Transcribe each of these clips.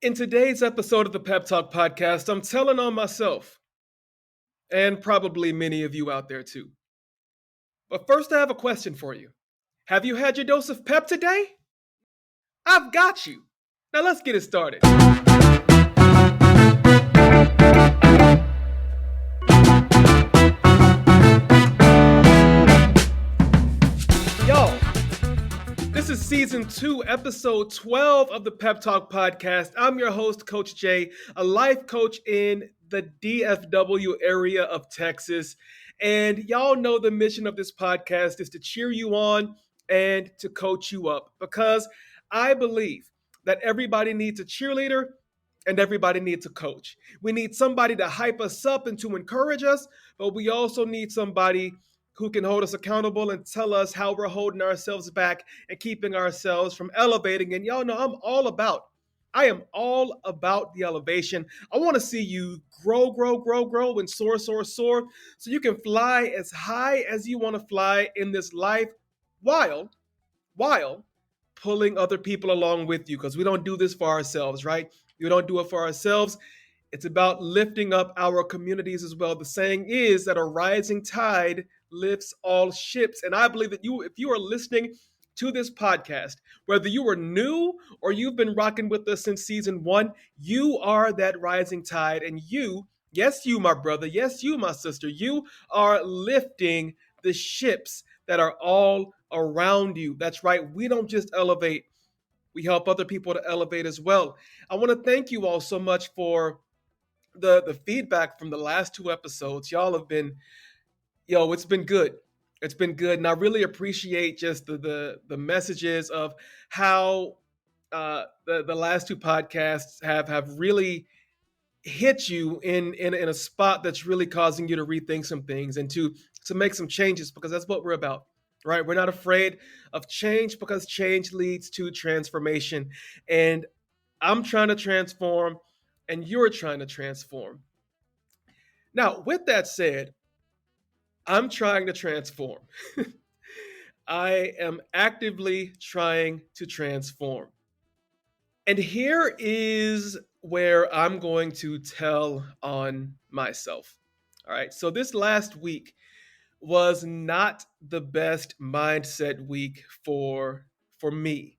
In today's episode of the Pep Talk podcast, I'm telling on myself and probably many of you out there too. But first, I have a question for you. Have you had your dose of pep today? I've got you. Now let's get it started. Y'all, this is season 2, episode 12 of the Pep Talk podcast. I'm your host, Coach Jay, a life coach in the DFW area of Texas. And y'all know the mission of this podcast is to cheer you on and to coach you up because I believe that everybody needs a cheerleader and everybody needs a coach. We need somebody to hype us up and to encourage us, but we also need somebody who can hold us accountable and tell us how we're holding ourselves back and keeping ourselves from elevating. And y'all know I am all about the elevation. I want to see you grow, and soar, so you can fly as high as you want to fly in this life while while pulling other people along with you, because we don't do this for ourselves, right? We don't do it for ourselves. It's about lifting up our communities as well. The saying is that a rising tide lifts all ships. And I believe that if you are listening to this podcast, whether you are new or you've been rocking with us since season 1, you are that rising tide. And you, yes, you, my brother, yes, you, my sister, you are lifting the ships that are all around you. That's right. We don't just elevate, we help other people to elevate as well. I want to thank you all so much for the feedback from the last 2 episodes. Y'all have been, it's been good. It's been good, and I really appreciate just the messages of how the last 2 podcasts have really hit you in a spot that's really causing you to rethink some things and to make some changes, because that's what we're about, right? We're not afraid of change because change leads to transformation, and I'm trying to transform, and you're trying to transform. Now, with that said, I'm trying to transform. I am actively trying to transform. And here is where I'm going to tell on myself. All right. So this last week was not the best mindset week for me.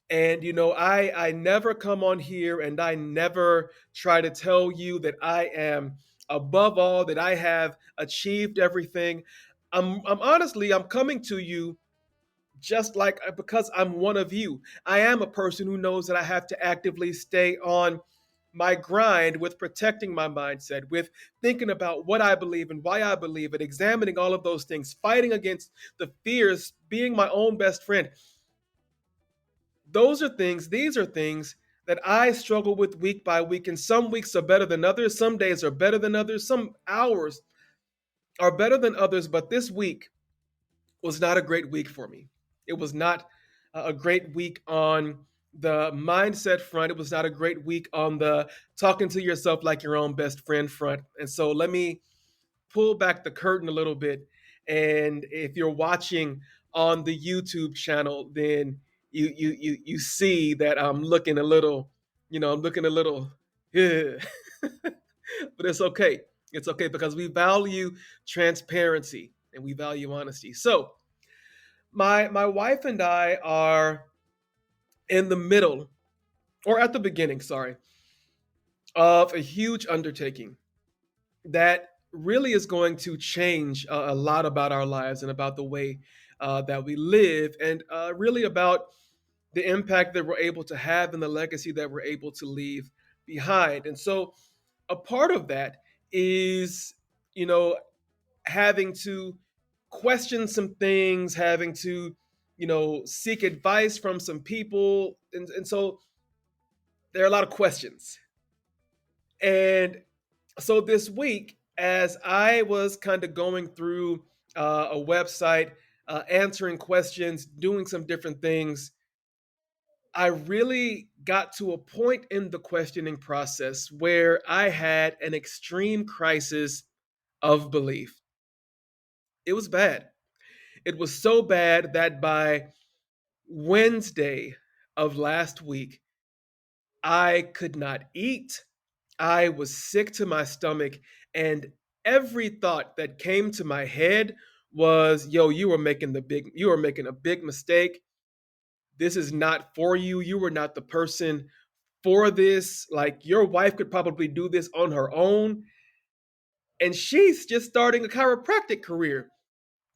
And I never come on here and I never try to tell you that I am above all, that I have achieved everything. I'm honestly, I'm coming to you just like because I'm one of you. I am a person who knows that I have to actively stay on my grind with protecting my mindset, with thinking about what I believe and why I believe it, examining all of those things, fighting against the fears, being my own best friend. These are things that I struggle with week by week. And some weeks are better than others. Some days are better than others. Some hours are better than others. But this week was not a great week for me. It was not a great week on the mindset front. It was not a great week on the talking to yourself like your own best friend front. And so let me pull back the curtain a little bit. And if you're watching on the YouTube channel, then you see that I'm looking a little, I'm looking a little, yeah. But it's okay. It's okay because we value transparency and we value honesty. So my wife and I are in the middle, or at the beginning, sorry, of a huge undertaking that really is going to change a lot about our lives and about the way that we live, and really about the impact that we're able to have and the legacy that we're able to leave behind. And so a part of that is, having to question some things, having to, seek advice from some people. And so there are a lot of questions. And so this week, as I was kind of going through a website, answering questions, doing some different things, I really got to a point in the questioning process where I had an extreme crisis of belief. It was bad. It was so bad that by Wednesday of last week, I could not eat. I was sick to my stomach. And every thought that came to my head was, yo, you were making a big mistake. This is not for you. You were not the person for this. Like, your wife could probably do this on her own. And she's just starting a chiropractic career.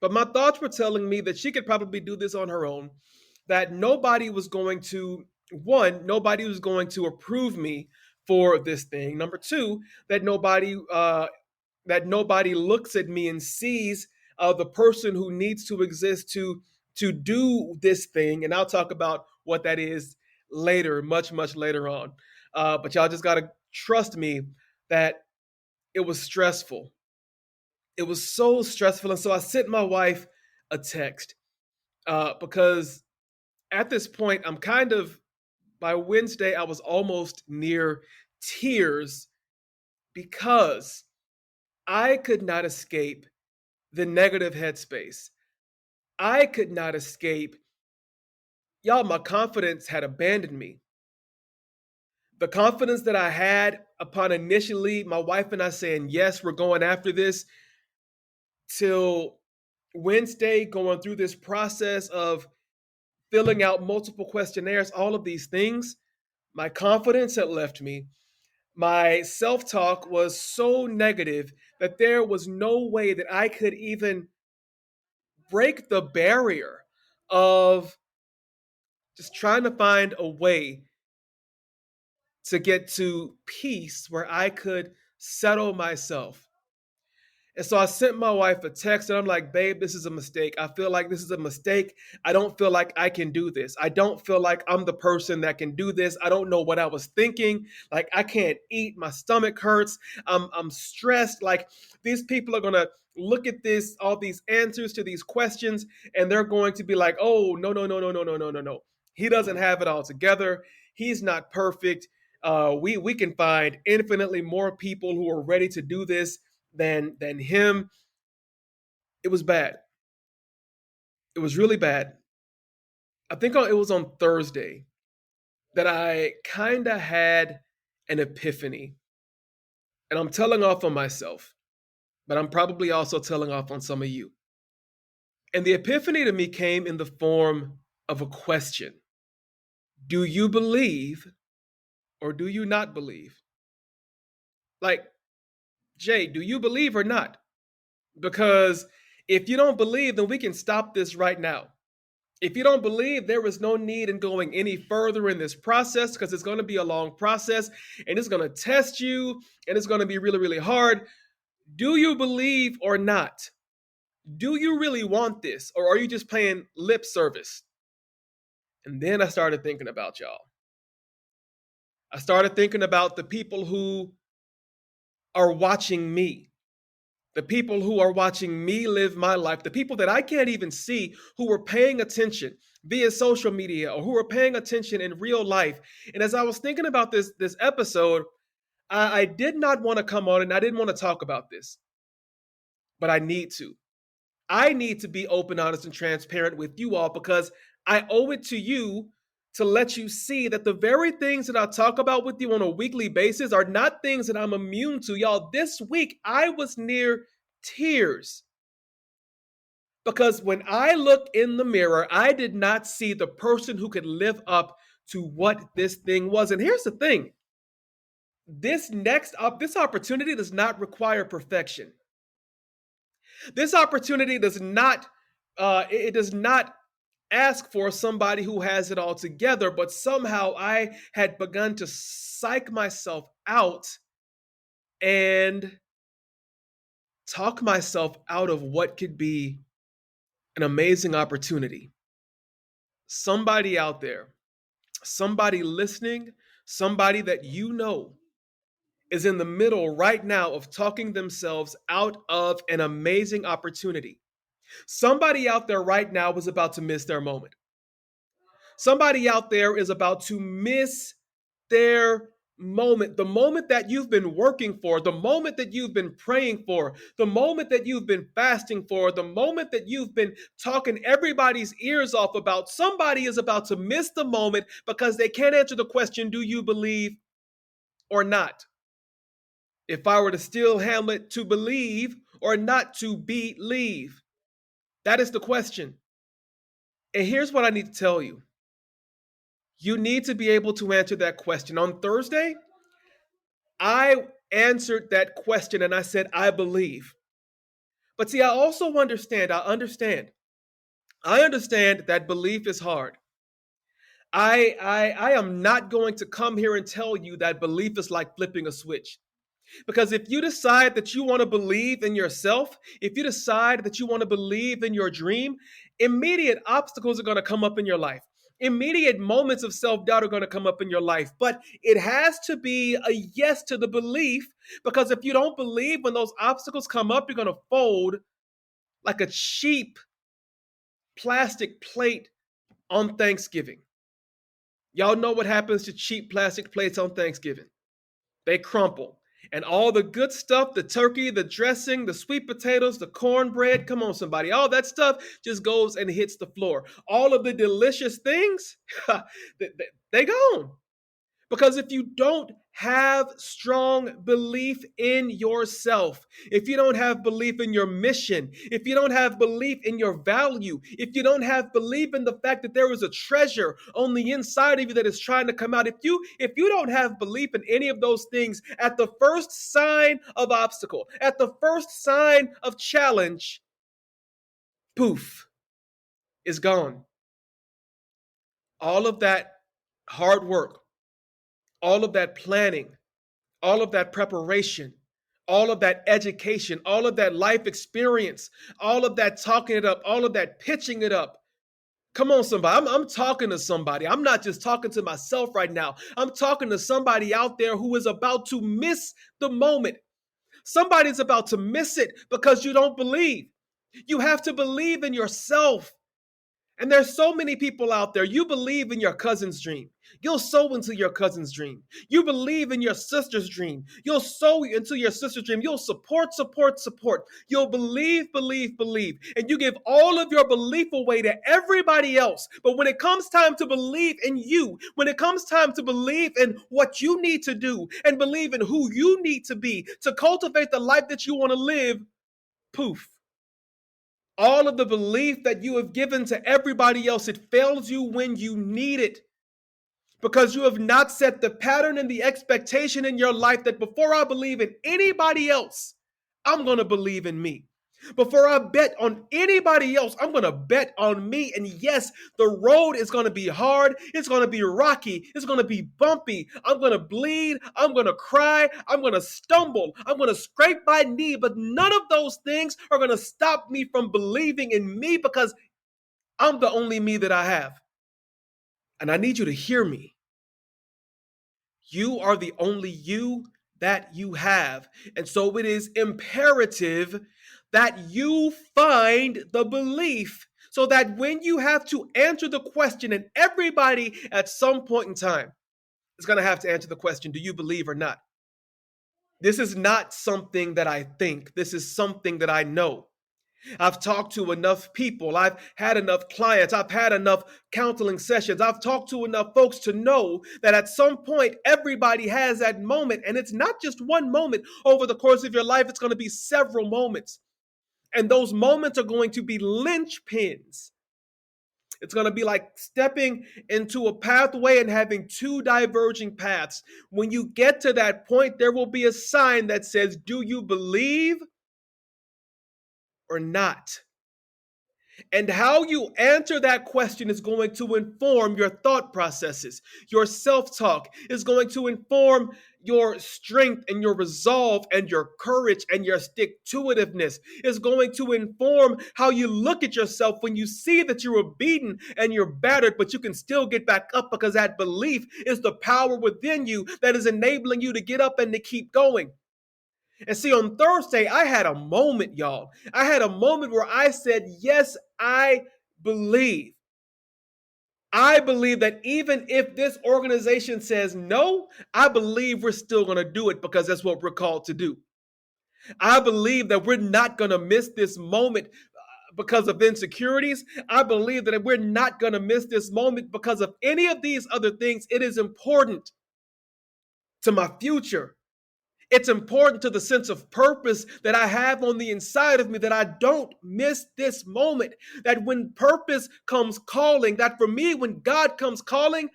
But my thoughts were telling me that she could probably do this on her own, that nobody was going to approve me for this thing. Number two, that nobody looks at me and sees the person who needs to exist to do this thing. And I'll talk about what that is later, much later on. But y'all just gotta trust me that it was stressful. It was so stressful, and so I sent my wife a text because at this point, by Wednesday, I was almost near tears because I could not escape the negative headspace. I could not escape. Y'all, my confidence had abandoned me. The confidence that I had upon initially my wife and I saying, yes, we're going after this, till Wednesday, going through this process of filling out multiple questionnaires, all of these things, my confidence had left me. My self talk was so negative that there was no way that I could even break the barrier of just trying to find a way to get to peace where I could settle myself. And so I sent my wife a text and I'm like, babe, this is a mistake. I feel like this is a mistake. I don't feel like I can do this. I don't feel like I'm the person that can do this. I don't know what I was thinking. Like, I can't eat. My stomach hurts. I'm stressed. Like, these people are going to look at all these answers to these questions, and they're going to be like, oh, no, no, no, no, no, no, no, no, no. He doesn't have it all together. He's not perfect. We can find infinitely more people who are ready to do this than him. It was bad. It was really bad. I think it was on Thursday that I kind of had an epiphany. And I'm telling off on myself, but I'm probably also telling off on some of you. And the epiphany to me came in the form of a question. Do you believe or do you not believe? Like, Jay, do you believe or not? Because if you don't believe, then we can stop this right now. If you don't believe, there is no need in going any further in this process, because it's going to be a long process and it's going to test you and it's going to be really, really hard. Do you believe or not? Do you really want this, or are you just paying lip service? And then I started thinking about y'all. I started thinking about the people who are watching me. The people who are watching me live my life, the people that I can't even see, who are paying attention via social media or who are paying attention in real life. And as I was thinking about this episode, I did not want to come on and I didn't want to talk about this, but I need to. I need to be open, honest, and transparent with you all, because I owe it to you to let you see that the very things that I talk about with you on a weekly basis are not things that I'm immune to. Y'all, this week I was near tears because when I looked in the mirror, I did not see the person who could live up to what this thing was. And here's the thing. This opportunity does not require perfection. This opportunity does not ask for somebody who has it all together, but somehow I had begun to psych myself out and talk myself out of what could be an amazing opportunity. Somebody out there, somebody listening, somebody that you know is in the middle right now of talking themselves out of an amazing opportunity. Somebody out there right now is about to miss their moment. Somebody out there is about to miss their moment, the moment that you've been working for, the moment that you've been praying for, the moment that you've been fasting for, the moment that you've been talking everybody's ears off about, somebody is about to miss the moment because they can't answer the question, do you believe or not? If I were to steal Hamlet, to believe or not to be-lieve? That is the question. And here's what I need to tell you. You need to be able to answer that question. On Thursday, I answered that question and I said, I believe. But see, I also understand, I understand that belief is hard. I am not going to come here and tell you that belief is like flipping a switch. Because if you decide that you want to believe in yourself, if you decide that you want to believe in your dream, immediate obstacles are going to come up in your life. Immediate moments of self-doubt are going to come up in your life. But it has to be a yes to the belief, because if you don't believe, when those obstacles come up, you're going to fold like a cheap plastic plate on Thanksgiving. Y'all know what happens to cheap plastic plates on Thanksgiving. They crumple. And all the good stuff, the turkey, the dressing, the sweet potatoes, the cornbread, come on, somebody, all that stuff just goes and hits the floor. All of the delicious things, they gone. Because if you don't have strong belief in yourself, if you don't have belief in your mission, if you don't have belief in your value, if you don't have belief in the fact that there is a treasure on the inside of you that is trying to come out, if you don't have belief in any of those things, at the first sign of obstacle, at the first sign of challenge, poof, is gone. All of that hard work, all of that planning, all of that preparation, all of that education, all of that life experience, all of that talking it up, all of that pitching it up. Come on, somebody. I'm talking to somebody. I'm not just talking to myself right now. I'm talking to somebody out there who is about to miss the moment. Somebody's about to miss it because you don't believe. You have to believe in yourself. And there's so many people out there. You believe in your cousin's dream. You'll sow into your cousin's dream. You believe in your sister's dream. You'll sow into your sister's dream. You'll support. You'll believe. And you give all of your belief away to everybody else. But when it comes time to believe in you, when it comes time to believe in what you need to do and believe in who you need to be to cultivate the life that you want to live, poof. All of the belief that you have given to everybody else, it fails you when you need it. Because you have not set the pattern and the expectation in your life that before I believe in anybody else, I'm going to believe in me. Before I bet on anybody else, I'm going to bet on me. And yes, the road is going to be hard. It's going to be rocky. It's going to be bumpy. I'm going to bleed. I'm going to cry. I'm going to stumble. I'm going to scrape my knee. But none of those things are going to stop me from believing in me, because I'm the only me that I have. And I need you to hear me. You are the only you that you have. And so it is imperative that you find the belief, so that when you have to answer the question, and everybody at some point in time is going to have to answer the question, do you believe or not? This is not something that I think. This is something that I know. I've talked to enough people. I've had enough clients. I've had enough counseling sessions. I've talked to enough folks to know that at some point, everybody has that moment. And it's not just one moment over the course of your life. It's going to be several moments. And those moments are going to be linchpins. It's going to be like stepping into a pathway and having two diverging paths. When you get to that point, there will be a sign that says, do you believe or not? And how you answer that question is going to inform your thought processes. Your self-talk is going to inform your strength and your resolve and your courage and your stick-to-itiveness. Is going to inform how you look at yourself when you see that you were beaten and you're battered, but you can still get back up, because that belief is the power within you that is enabling you to get up and to keep going. And see, on Thursday, I had a moment, y'all. I had a moment where I said, yes, I believe. I believe that even if this organization says no, I believe we're still going to do it because that's what we're called to do. I believe that we're not going to miss this moment because of insecurities. I believe that we're not going to miss this moment because of any of these other things. It is important to my future. It's important to the sense of purpose that I have on the inside of me, that I don't miss this moment. That when purpose comes calling, that for me, when God comes calling,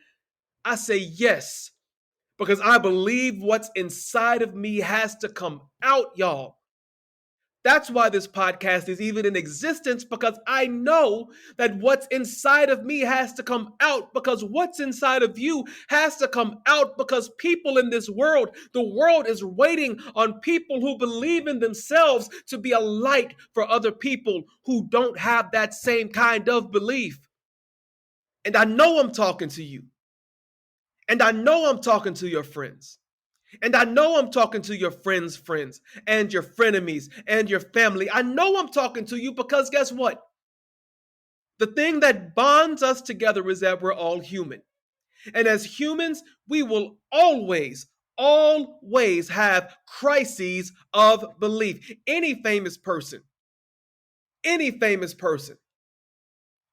I say yes, because I believe what's inside of me has to come out, y'all. That's why this podcast is even in existence, because I know that what's inside of me has to come out, because what's inside of you has to come out, because people in this world, the world is waiting on people who believe in themselves to be a light for other people who don't have that same kind of belief. And I know I'm talking to you. And I know I'm talking to your friends. And I know I'm talking to your friends' friends and your frenemies and your family. I know I'm talking to you because guess what? The thing that bonds us together is that we're all human. And as humans, we will always have crises of belief. Any famous person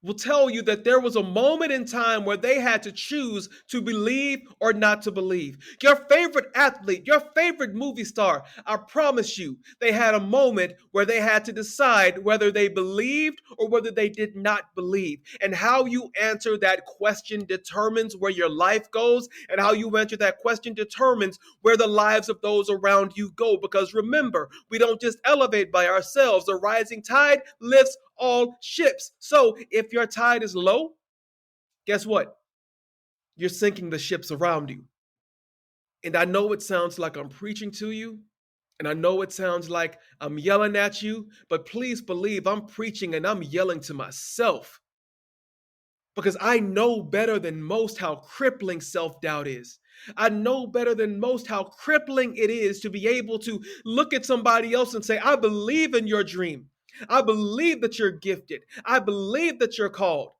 will tell you that there was a moment in time where they had to choose to believe or not to believe. Your favorite athlete, your favorite movie star, I promise you, they had a moment where they had to decide whether they believed or whether they did not believe. And how you answer that question determines where your life goes, and how you answer that question determines where the lives of those around you go. Because remember, we don't just elevate by ourselves. A rising tide lifts all ships. So if your tide is low, guess what? You're sinking the ships around you. And I know it sounds like I'm preaching to you, and I know it sounds like I'm yelling at you, but please believe I'm preaching and I'm yelling to myself, because I know better than most how crippling self-doubt is. I know better than most how crippling it is to be able to look at somebody else and say, I believe in your dream. I believe that you're gifted. I believe that you're called.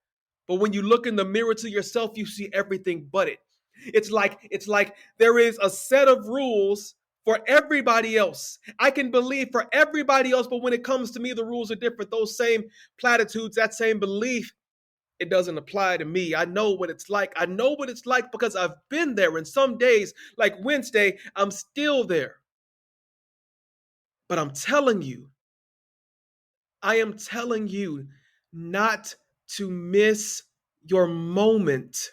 But when you look in the mirror to yourself, you see everything but it. It's like there is a set of rules for everybody else. I can believe for everybody else, but when it comes to me, the rules are different. Those same platitudes, that same belief, it doesn't apply to me. I know what it's like. I know what it's like because I've been there. And some days, like Wednesday, I'm still there. But I am telling you not to miss your moment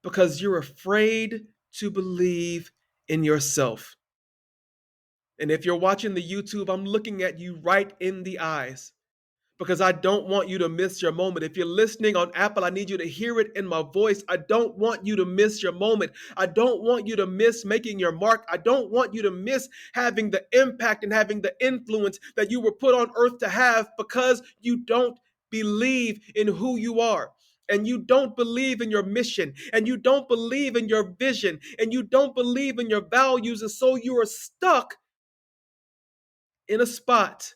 because you're afraid to believe in yourself. And if you're watching the YouTube, I'm looking at you right in the eyes, because I don't want you to miss your moment. If you're listening on Apple, I need you to hear it in my voice. I don't want you to miss your moment. I don't want you to miss making your mark. I don't want you to miss having the impact and having the influence that you were put on earth to have, because you don't believe in who you are. And you don't believe in your mission, and you don't believe in your vision, and you don't believe in your values. And so you are stuck in a spot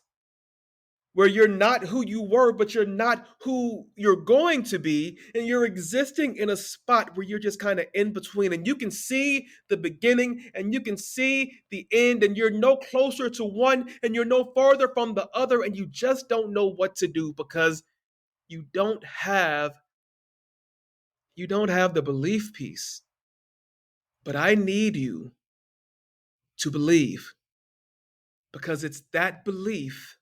where you're not who you were, but you're not who you're going to be. And you're existing in a spot where you're just kind of in between. And you can see the beginning and you can see the end, and you're no closer to one and you're no farther from the other. And you just don't know what to do because you don't have the belief piece. But I need you to believe, because it's that belief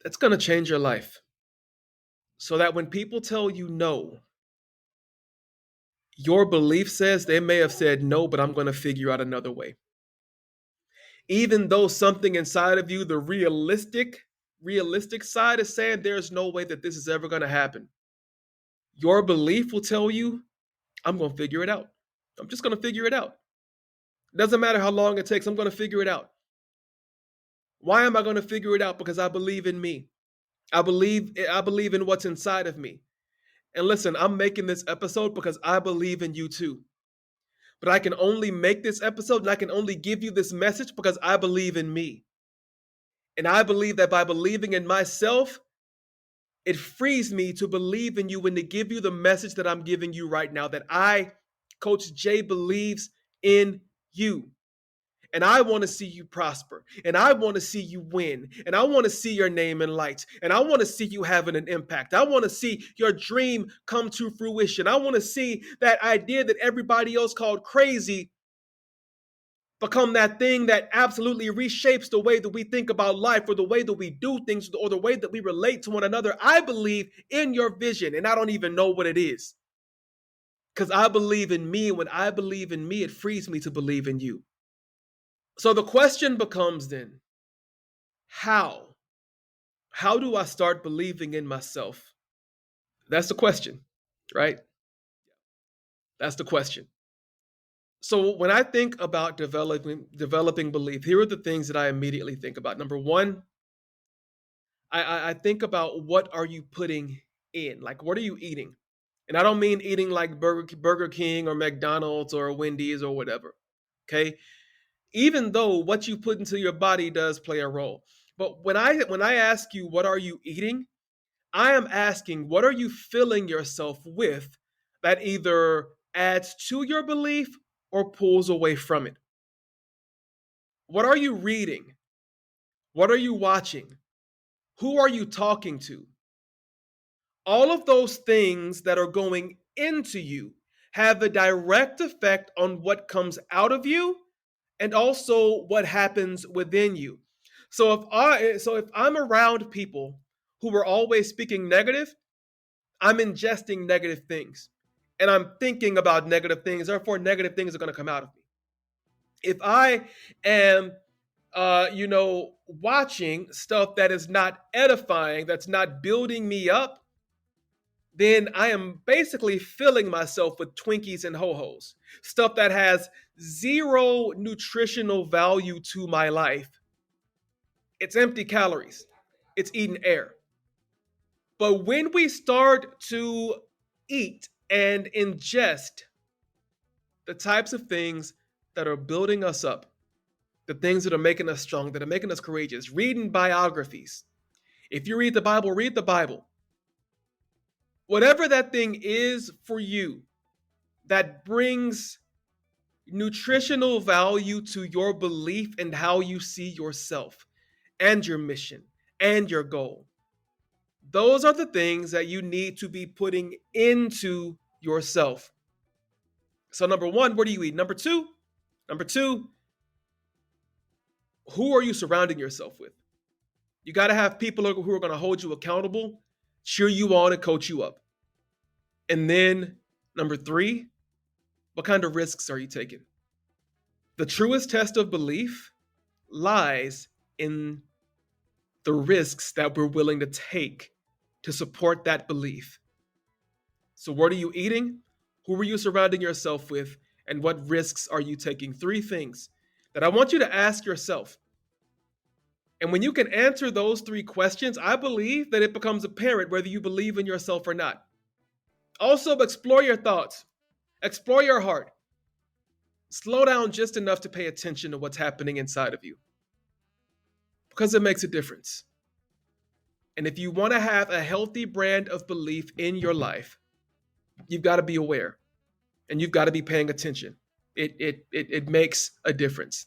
that's going to change your life. So that when people tell you no, your belief says they may have said no, but I'm going to figure out another way. Even though something inside of you, the realistic side, is saying there's no way that this is ever going to happen. Your belief will tell you, I'm going to figure it out. I'm just going to figure it out. It doesn't matter how long it takes. I'm going to figure it out. Why am I going to figure it out? Because I believe in me. I believe in what's inside of me. And listen, I'm making this episode because I believe in you too. But I can only make this episode and I can only give you this message because I believe in me. And I believe that by believing in myself, It frees me to believe in you and to give you the message that I'm giving you right now, that I, Coach Jay, believes in you. And I want to see you prosper. And I want to see you win. And I want to see your name in lights. And I want to see you having an impact. I want to see your dream come to fruition. I want to see that idea that everybody else called crazy become that thing that absolutely reshapes the way that we think about life, or the way that we do things, or the way that we relate to one another. I believe in your vision, and I don't even know what it is, because I believe in me. And when I believe in me, it frees me to believe in you. So the question becomes then, how? How do I start believing in myself? That's the question, right? That's the question. So when I think about developing belief, here are the things that I immediately think about. Number one, I think about, what are you putting in? Like, what are you eating? And I don't mean eating like Burger King or McDonald's or Wendy's or whatever. Okay. Even though what you put into your body does play a role. But when I ask you, what are you eating? I am asking, what are you filling yourself with that either adds to your belief or pulls away from it? What are you reading? What are you watching? Who are you talking to? All of those things that are going into you have a direct effect on what comes out of you, and also what happens within you. So if I'm around people who are always speaking negative, I'm ingesting negative things, and I'm thinking about negative things. Therefore, negative things are going to come out of me. If I am, watching stuff that is not edifying, that's not building me up, then I am basically filling myself with Twinkies and Ho-Hos, stuff that has zero nutritional value to my life. It's empty calories. It's eating air. But when we start to eat and ingest the types of things that are building us up, the things that are making us strong, that are making us courageous, reading biographies. If you read the Bible, read the Bible. Whatever that thing is for you that brings nutritional value to your belief and how you see yourself and your mission and your goal, those are the things that you need to be putting into yourself. So number one, what do you eat? Number two, who are you surrounding yourself with? You got to have people who are going to hold you accountable, cheer you on, and coach you up. And then number three, what kind of risks are you taking? The truest test of belief lies in the risks that we're willing to take to support that belief. So, what are you eating? Who are you surrounding yourself with? And what risks are you taking? Three things that I want you to ask yourself. And when you can answer those three questions, I believe that it becomes apparent whether you believe in yourself or not. Also, explore your thoughts, explore your heart. Slow down just enough to pay attention to what's happening inside of you, because it makes a difference. And if you want to have a healthy brand of belief in your life, you've got to be aware and you've got to be paying attention. It makes a difference.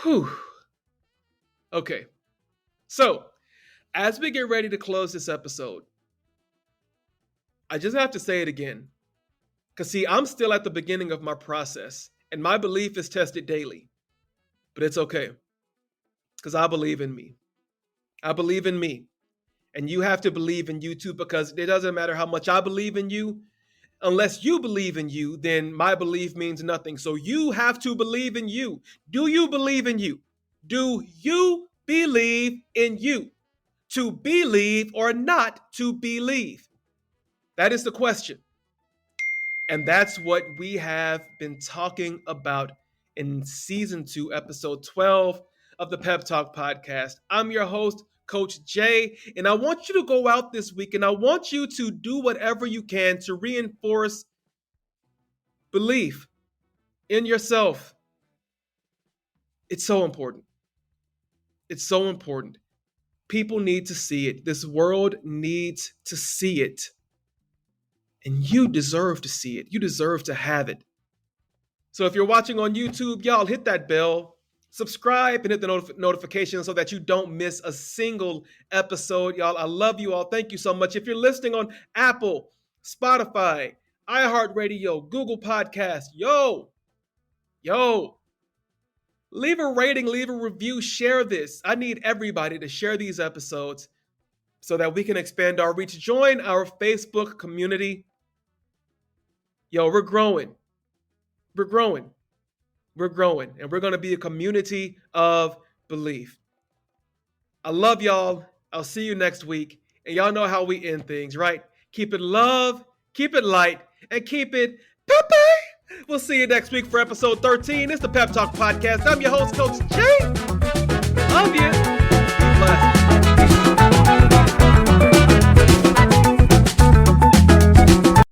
Whew. Okay. So, as we get ready to close this episode, I just have to say it again. Because, see, I'm still at the beginning of my process, and my belief is tested daily. But it's okay, because I believe in me. I believe in me. And you have to believe in you too, because it doesn't matter how much I believe in you. Unless you believe in you, then my belief means nothing. So you have to believe in you. Do you believe in you? Do you believe in you? To believe or not to believe? That is the question. And that's what we have been talking about in season 2, episode 12 of the Pep Talk podcast. I'm your host, Coach Jay, and I want you to go out this week and I want you to do whatever you can to reinforce belief in yourself. It's so important. It's so important. People need to see it. This world needs to see it. And you deserve to see it. You deserve to have it. So if you're watching on YouTube, y'all hit that bell, subscribe, and hit the notification so that you don't miss a single episode. Y'all, I love you all. Thank you so much. If you're listening on Apple, Spotify, iHeartRadio, Google Podcasts, yo, leave a rating, leave a review, share this. I need everybody to share these episodes so that we can expand our reach. Join our Facebook community. Yo, we're growing. We're growing. We're growing. And we're going to be a community of belief. I love y'all. I'll see you next week. And y'all know how we end things, right? Keep it love, keep it light, and keep it peppy. We'll see you next week for episode 13. It's the Pep Talk Podcast. I'm your host, Coach Jay. Love you. Be blessed.